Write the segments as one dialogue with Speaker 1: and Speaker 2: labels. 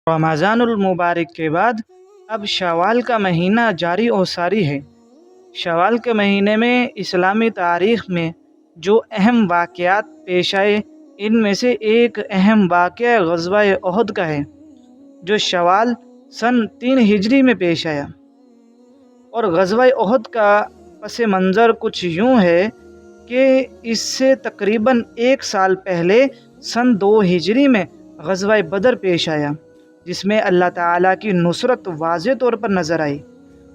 Speaker 1: رمضان المبارک کے بعد اب شوال کا مہینہ جاری و ساری ہے۔ شوال کے مہینے میں اسلامی تاریخ میں جو اہم واقعات پیش آئے، ان میں سے ایک اہم واقعہ غزوہ احد کا ہے، جو شوال سن 3 ہجری میں پیش آیا۔ اور غزوہ احد کا پس منظر کچھ یوں ہے کہ اس سے تقریباً 1 سال پہلے سن 2 ہجری میں غزوہ بدر پیش آیا، جس میں اللہ تعالیٰ کی نصرت واضح طور پر نظر آئی،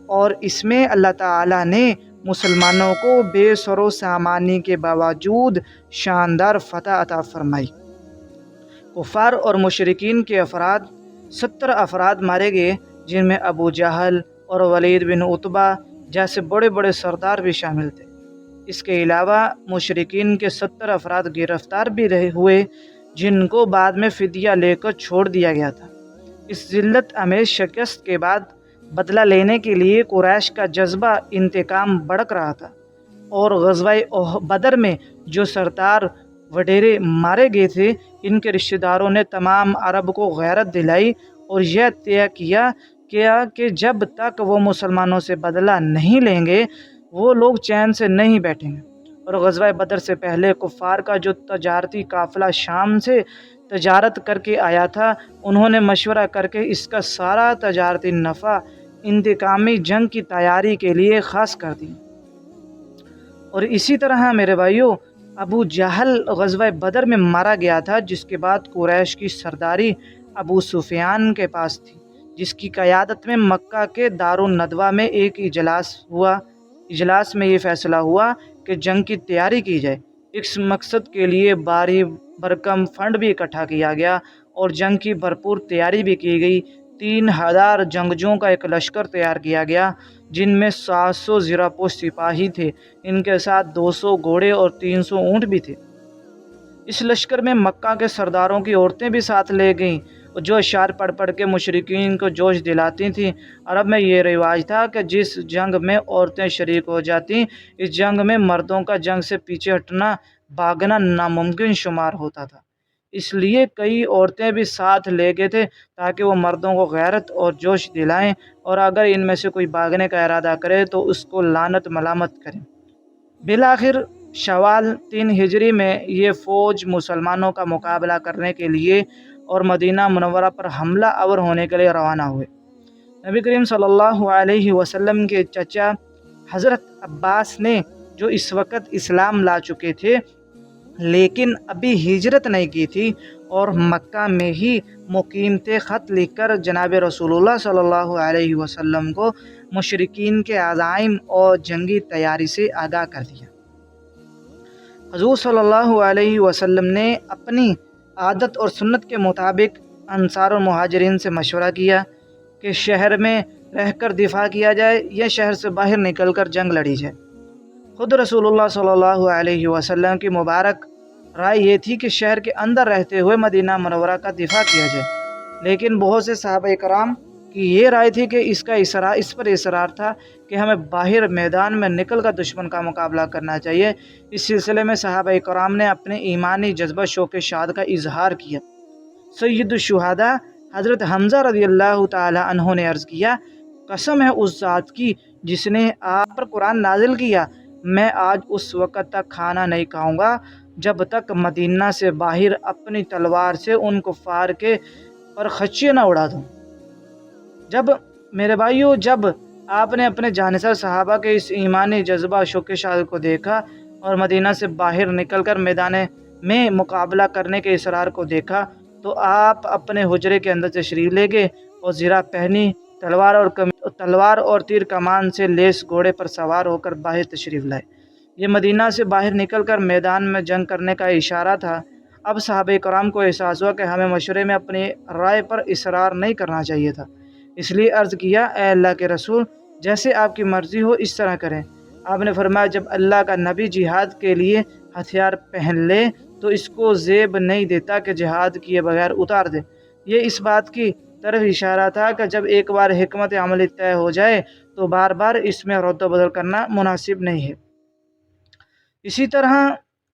Speaker 1: اور اس میں اللہ تعالیٰ نے مسلمانوں کو بے سر و سامانی کے باوجود شاندار فتح عطا فرمائی۔ کفار اور مشرکین کے 70 افراد مارے گئے، جن میں ابو جہل اور ولید بن عتبہ جیسے بڑے بڑے سردار بھی شامل تھے۔ اس کے علاوہ مشرکین کے 70 افراد گرفتار بھی ہوئے، جن کو بعد میں فدیہ لے کر چھوڑ دیا گیا تھا۔ اس ذلت آمیز شکست کے بعد بدلہ لینے کے لیے قریش کا جذبہ انتقام بڑک رہا تھا، اور غزوہ بدر میں جو سردار وڈیرے مارے گئے تھے، ان کے رشتہ داروں نے تمام عرب کو غیرت دلائی اور یہ طے کیا کہ جب تک وہ مسلمانوں سے بدلہ نہیں لیں گے، وہ لوگ چین سے نہیں بیٹھیں گے۔ اور غزوہ بدر سے پہلے کفار کا جو تجارتی قافلہ شام سے تجارت کر کے آیا تھا، انہوں نے مشورہ کر کے اس کا سارا تجارتی نفع انتقامی جنگ کی تیاری کے لیے خاص کر دی۔ اور اسی طرح میرے بھائیوں، ابو جہل غزوہ بدر میں مارا گیا تھا، جس کے بعد قریش کی سرداری ابو سفیان کے پاس تھی، جس کی قیادت میں مکہ کے دارالندوہ میں ایک اجلاس ہوا۔ اجلاس میں یہ فیصلہ ہوا کہ جنگ کی تیاری کی جائے۔ اس مقصد کے لیے بھاری بھرکم فنڈ بھی اکٹھا کیا گیا اور جنگ کی بھرپور تیاری بھی کی گئی۔ 3000 جنگجوؤں کا ایک لشکر تیار کیا گیا، جن میں 700 زیرپوش سپاہی تھے، ان کے ساتھ 200 گھوڑے اور 300 اونٹ بھی تھے۔ اس لشکر میں مکہ کے سرداروں کی عورتیں بھی ساتھ لے گئیں، جو اشعار پڑھ پڑھ کے مشرکین کو جوش دلاتی تھیں۔ عرب میں یہ رواج تھا کہ جس جنگ میں عورتیں شریک ہو جاتیں، اس جنگ میں مردوں کا جنگ سے پیچھے ہٹنا، بھاگنا ناممکن شمار ہوتا تھا۔ اس لیے کئی عورتیں بھی ساتھ لے گئے تھے تاکہ وہ مردوں کو غیرت اور جوش دلائیں، اور اگر ان میں سے کوئی بھاگنے کا ارادہ کرے تو اس کو لعنت ملامت کریں۔ بالآخر شوال 3 ہجری میں یہ فوج مسلمانوں کا مقابلہ کرنے کے لیے اور مدینہ منورہ پر حملہ آور ہونے کے لیے روانہ ہوئے۔ نبی کریم صلی اللہ علیہ وسلم کے چچا حضرت عباس نے، جو اس وقت اسلام لا چکے تھے لیکن ابھی ہجرت نہیں کی تھی اور مکہ میں ہی مقیم تھے، خط لکھ کر جناب رسول اللہ صلی اللہ علیہ وسلم کو مشرکین کے عزائم اور جنگی تیاری سے آگاہ کر دیا۔ حضور صلی اللہ علیہ وسلم نے اپنی عادت اور سنت کے مطابق انصار اور مہاجرین سے مشورہ کیا کہ شہر میں رہ کر دفاع کیا جائے یا شہر سے باہر نکل کر جنگ لڑی جائے۔ خود رسول اللہ صلی اللہ علیہ وسلم کی مبارک رائے یہ تھی کہ شہر کے اندر رہتے ہوئے مدینہ منورہ کا دفاع کیا جائے، لیکن بہت سے صحابہ کرام کی یہ رائے تھی کہ اس پر اصرار تھا کہ ہمیں باہر میدان میں نکل کر دشمن کا مقابلہ کرنا چاہیے۔ اس سلسلے میں صحابہ کرام نے اپنے ایمانی جذبہ شوق شہادت کا اظہار کیا۔ سید الشہداء حضرت حمزہ رضی اللہ تعالی عنہ نے عرض کیا، قسم ہے اس ذات کی جس نے آپ پر قرآن نازل کیا، میں آج اس وقت تک کھانا نہیں کھاؤں گا جب تک مدینہ سے باہر اپنی تلوار سے ان کفار کے پر خچے نہ اڑا دوں۔ میرے بھائیوں، جب آپ نے اپنے جانثار صحابہ کے اس ایمانی جذبہ شوق شہادت کو دیکھا اور مدینہ سے باہر نکل کر میدان میں مقابلہ کرنے کے اصرار کو دیکھا، تو آپ اپنے حجرے کے اندر تشریف لے گئے اور زرہ پہنی تلوار اور تیر کمان سے لیس گھوڑے پر سوار ہو کر باہر تشریف لائے۔ یہ مدینہ سے باہر نکل کر میدان میں جنگ کرنے کا اشارہ تھا۔ اب صحابہ کرام کو احساس ہوا کہ ہمیں مشورے میں اپنی رائے پر اصرار نہیں کرنا چاہیے تھا، اس لیے عرض کیا، اے اللہ کے رسول، جیسے آپ کی مرضی ہو اس طرح کریں۔ آپ نے فرمایا، جب اللہ کا نبی جہاد کے لیے ہتھیار پہن لے تو اس کو زیب نہیں دیتا کہ جہاد کیے بغیر اتار دے۔ یہ اس بات کی طرف اشارہ تھا کہ جب ایک بار حکمت عملی طے ہو جائے تو بار بار اس میں رد و بدل کرنا مناسب نہیں ہے۔ اسی طرح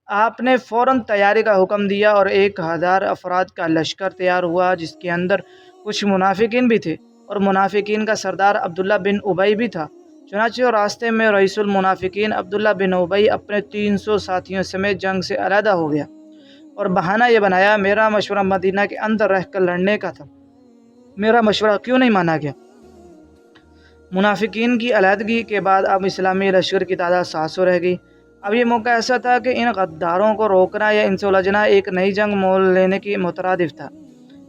Speaker 1: آپ نے فوراً تیاری کا حکم دیا اور 1000 افراد کا لشکر تیار ہوا، جس کے اندر کچھ منافقین بھی تھے اور منافقین کا سردار عبداللہ بن ابی بھی تھا۔ چنانچہ راستے میں رئیس المنافقین عبداللہ بن ابی اپنے 300 ساتھیوں سمیت جنگ سے علیحدہ ہو گیا اور بہانہ یہ بنایا میرا مشورہ مدینہ کے اندر رہ کر لڑنے کا تھا، میرا مشورہ کیوں نہیں مانا گیا؟ منافقین کی علیحدگی کے بعد اب اسلامی لشکر کی تعداد 700 رہ گئی۔ اب یہ موقع ایسا تھا کہ ان غداروں کو روکنا یا ان سے الجھنا ایک نئی جنگ مول لینے کی مترادف تھا۔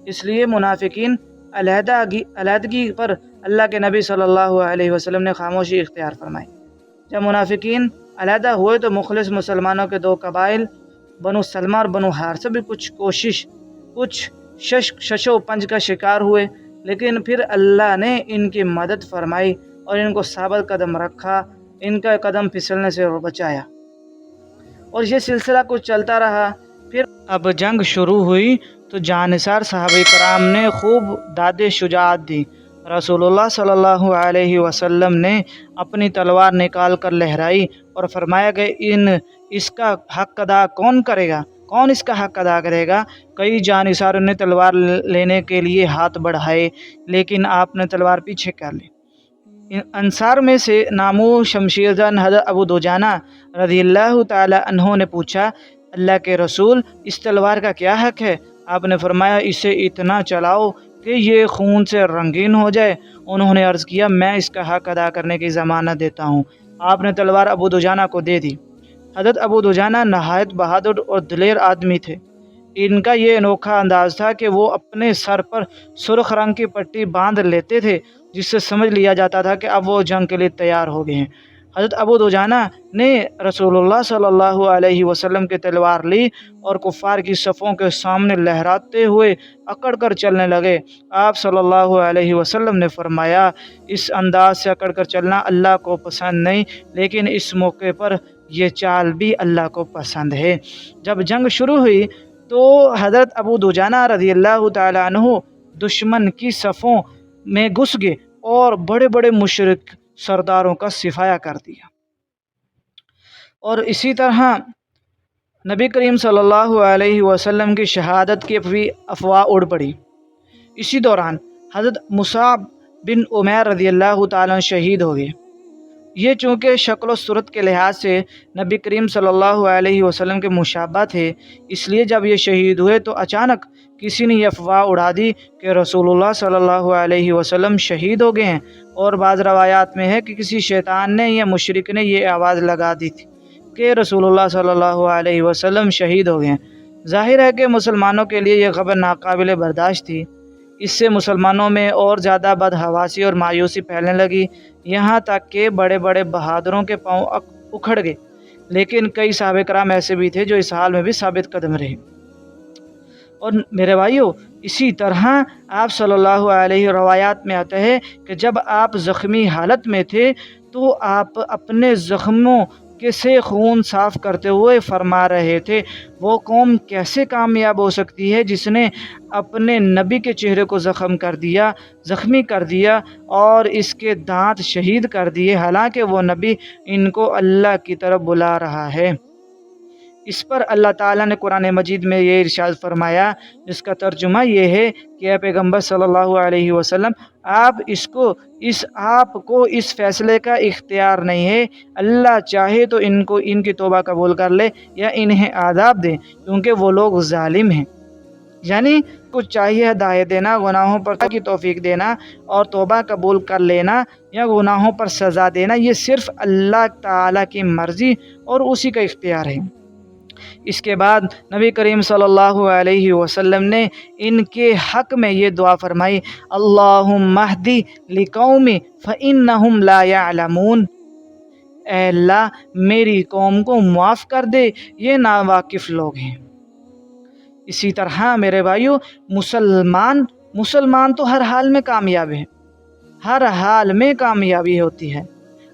Speaker 1: اس لیے منافقین علیحدگی پر اللہ کے نبی صلی اللہ علیہ وسلم نے خاموشی اختیار فرمائی۔ جب منافقین علیحدہ ہوئے تو مخلص مسلمانوں کے دو قبائل بنو سلمہ اور بنو حارثہ بھی کچھ شش و پنج کا شکار ہوئے، لیکن پھر اللہ نے ان کی مدد فرمائی اور ان کو ثابت قدم رکھا، ان کا قدم پھسلنے سے بچایا، اور یہ سلسلہ کچھ چلتا رہا۔ پھر اب جنگ شروع ہوئی تو جانثار صحابہ کرام نے خوب داد شجاعت دی۔ رسول اللہ صلی اللہ علیہ وسلم نے اپنی تلوار نکال کر لہرائی اور فرمایا کہ اس کا حق ادا کون اس کا حق ادا کرے گا؟ کئی جانثاروں نے تلوار لینے کے لیے ہاتھ بڑھائے، لیکن آپ نے تلوار پیچھے کر لی۔ انصار میں سے نامور شمشیر زن حضرت ابو دجانہ رضی اللہ تعالی عنہ نے پوچھا، اللہ کے رسول، اس تلوار کا کیا حق ہے؟ آپ نے فرمایا، اسے اتنا چلاؤ کہ یہ خون سے رنگین ہو جائے۔ انہوں نے عرض کیا، میں اس کا حق ادا کرنے کی ضمانت دیتا ہوں۔ آپ نے تلوار ابو دجانہ کو دے دی۔ حضرت ابو دجانہ نہایت بہادر اور دلیر آدمی تھے۔ ان کا یہ انوکھا انداز تھا کہ وہ اپنے سر پر سرخ رنگ کی پٹی باندھ لیتے تھے، جس سے سمجھ لیا جاتا تھا کہ اب وہ جنگ کے لیے تیار ہو گئے ہیں۔ حضرت ابو دجانہ نے رسول اللہ صلی اللہ علیہ وسلم کی تلوار لی اور کفار کی صفوں کے سامنے لہراتے ہوئے اکڑ کر چلنے لگے۔ آپ صلی اللہ علیہ وسلم نے فرمایا، اس انداز سے اکڑ کر چلنا اللہ کو پسند نہیں، لیکن اس موقع پر یہ چال بھی اللہ کو پسند ہے۔ جب جنگ شروع ہوئی تو حضرت ابو دجانہ رضی اللہ تعالی عنہ دشمن کی صفوں میں گھس گئے اور بڑے بڑے مشرک سرداروں کا صفایا کر دیا، اور اسی طرح نبی کریم صلی اللہ علیہ وسلم کی شہادت کی بھی افواہ اڑ پڑی۔ اسی دوران حضرت مصعب بن عمیر رضی اللہ تعالیٰ شہید ہو گئے۔ یہ چونکہ شکل و صورت کے لحاظ سے نبی کریم صلی اللہ علیہ وسلم کے مشابہ تھے، اس لیے جب یہ شہید ہوئے تو اچانک کسی نے یہ افواہ اڑا دی کہ رسول اللہ صلی اللہ علیہ وسلم شہید ہو گئے ہیں، اور بعض روایات میں ہے کہ کسی شیطان نے یا مشرک نے یہ آواز لگا دی تھی کہ رسول اللہ صلی اللہ علیہ وسلم شہید ہو گئے ہیں۔ ظاہر ہے کہ مسلمانوں کے لیے یہ خبر ناقابل برداشت تھی۔ اس سے مسلمانوں میں اور زیادہ بدحواسی اور مایوسی پھیلنے لگی، یہاں تک کہ بڑے بڑے بہادروں کے پاؤں اکھڑ گئے، لیکن کئی صحابہ کرام ایسے بھی تھے جو اس حال میں بھی ثابت قدم رہے۔ اور میرے بھائیو، اسی طرح آپ صلی اللہ علیہ روایات میں آتا ہے کہ جب آپ زخمی حالت میں تھے تو آپ اپنے زخموں کے سے خون صاف کرتے ہوئے فرما رہے تھے، وہ قوم کیسے کامیاب ہو سکتی ہے جس نے اپنے نبی کے چہرے کو زخمی کر دیا اور اس کے دانت شہید کر دیے، حالانکہ وہ نبی ان کو اللہ کی طرف بلا رہا ہے۔ اس پر اللہ تعالیٰ نے قرآن مجید میں یہ ارشاد فرمایا، جس کا ترجمہ یہ ہے کہ اے پیغمبر صلی اللہ علیہ وسلم، آپ کو اس فیصلے کا اختیار نہیں ہے، اللہ چاہے تو ان کی توبہ قبول کر لے یا انہیں عذاب دے، کیونکہ وہ لوگ ظالم ہیں۔ یعنی کچھ چاہیے ہدایت دینا، گناہوں پر کی توفیق دینا اور توبہ قبول کر لینا یا گناہوں پر سزا دینا، یہ صرف اللہ تعالیٰ کی مرضی اور اسی کا اختیار ہے۔ اس کے بعد نبی کریم صلی اللہ علیہ وسلم نے ان کے حق میں یہ دعا فرمائی، اللہم اہدی لقوم فانہم لا یعلمون، اے اللہ میری قوم کو معاف کر دے، یہ ناواقف لوگ ہیں۔ اسی طرح میرے بھائیو، مسلمان تو ہر حال میں کامیاب ہے، ہر حال میں کامیابی ہوتی ہے۔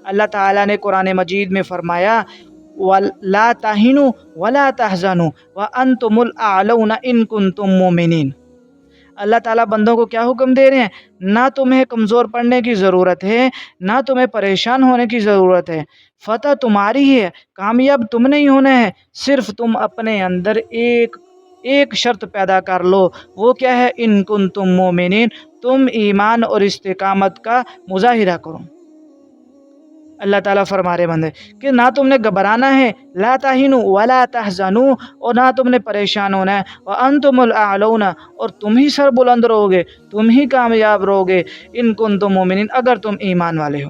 Speaker 1: اللہ تعالیٰ نے قرآن مجید میں فرمایا، وَلَا تَهِنُوا وَلَا تَحْزَنُوا وَأَنْتُمُ الْأَعْلَوْنَ إِن كُنتُم مُّؤْمِنِينَ۔ اللہ تعالیٰ بندوں کو کیا حکم دے رہے ہیں؟ نہ تمہیں کمزور پڑنے کی ضرورت ہے، نہ تمہیں پریشان ہونے کی ضرورت ہے، فتح تمہاری ہے، کامیاب تم نہیں ہونا ہے، صرف تم اپنے اندر ایک ایک شرط پیدا کر لو، وہ کیا ہے؟ ان کنتم مومنین، تم ایمان اور استقامت کا مظاہرہ کرو۔ اللہ تعالیٰ فرما رہے بندے کہ نہ تم نے گھبرانا ہے، لا تہنوا ولا تحزنوا، اور نہ تم نے پریشان ہونا ہے، وانتم الاعلون، اور تم ہی سر بلند رہو گے، تم ہی کامیاب رہو گے، ان کنتم مومنین، اگر تم ایمان والے ہو۔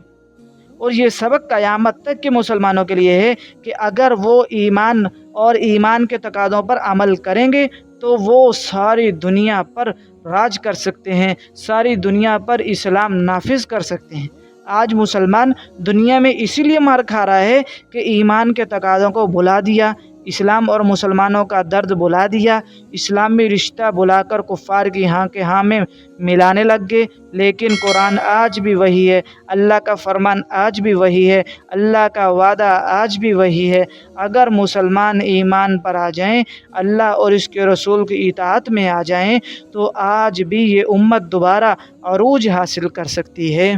Speaker 1: اور یہ سبق قیامت تک کے مسلمانوں کے لیے ہے کہ اگر وہ ایمان اور ایمان کے تقاضوں پر عمل کریں گے تو وہ ساری دنیا پر راج کر سکتے ہیں، ساری دنیا پر اسلام نافذ کر سکتے ہیں۔ آج مسلمان دنیا میں اسی لیے مار کھا رہا ہے کہ ایمان کے تقاضوں کو بھلا دیا، اسلام اور مسلمانوں کا درد بھلا دیا، اسلامی رشتہ بلا کر کفار کی ہاں کے ہاں میں ملانے لگ گئے۔ لیکن قرآن آج بھی وہی ہے، اللہ کا فرمان آج بھی وہی ہے، اللہ کا وعدہ آج بھی وہی ہے۔ اگر مسلمان ایمان پر آ جائیں، اللہ اور اس کے رسول کی اطاعت میں آ جائیں، تو آج بھی یہ امت دوبارہ عروج حاصل کر سکتی ہے۔